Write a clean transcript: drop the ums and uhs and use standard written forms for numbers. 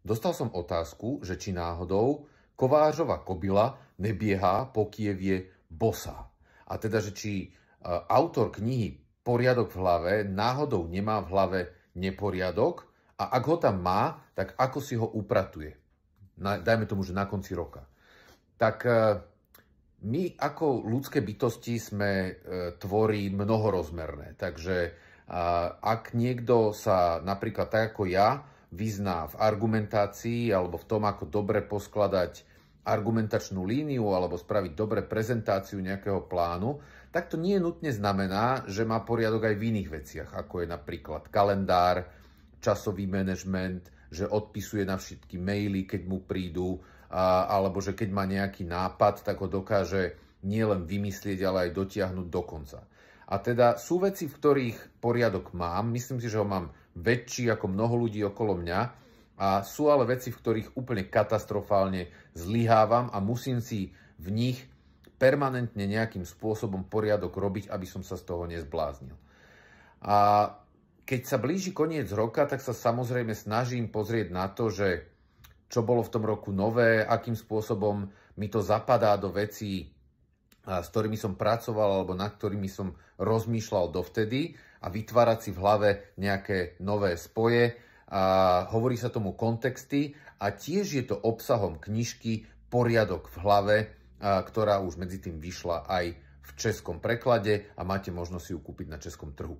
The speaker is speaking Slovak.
Dostal som otázku, že či náhodou Kovářova kobila nebieha, pokiev je bosá. A teda, že či autor knihy Poriadok v hlave náhodou nemá v hlave neporiadok a ak ho tam má, tak ako si ho upratuje. Dajme tomu, že na konci roka. Tak my ako ľudské bytosti sme tvory mnohorozmerné. Takže ak niekto sa napríklad tak ako ja vyzná v argumentácii alebo v tom, ako dobre poskladať argumentačnú líniu alebo spraviť dobre prezentáciu nejakého plánu, tak to nie nutne znamená, že má poriadok aj v iných veciach, ako je napríklad kalendár, časový manažment, že odpisuje na všetky maily, keď mu prídu, alebo že keď má nejaký nápad, tak ho dokáže nielen vymyslieť, ale aj dotiahnuť do konca. A teda sú veci, v ktorých poriadok mám, myslím si, že ho mám väčší ako mnoho ľudí okolo mňa, a sú ale veci, v ktorých úplne katastrofálne zlyhávam a musím si v nich permanentne nejakým spôsobom poriadok robiť, aby som sa z toho nezbláznil. A keď sa blíži koniec roka, tak sa samozrejme snažím pozrieť na to, že čo bolo v tom roku nové, akým spôsobom mi to zapadá do vecí, s ktorými som pracoval alebo nad ktorými som rozmýšľal dovtedy a vytvárať si v hlave nejaké nové spoje. A hovorí sa tomu kontexty a tiež je to obsahom knižky Poriadok v hlave, ktorá už medzi tým vyšla aj v českom preklade a máte možnosť si ju kúpiť na českom trhu.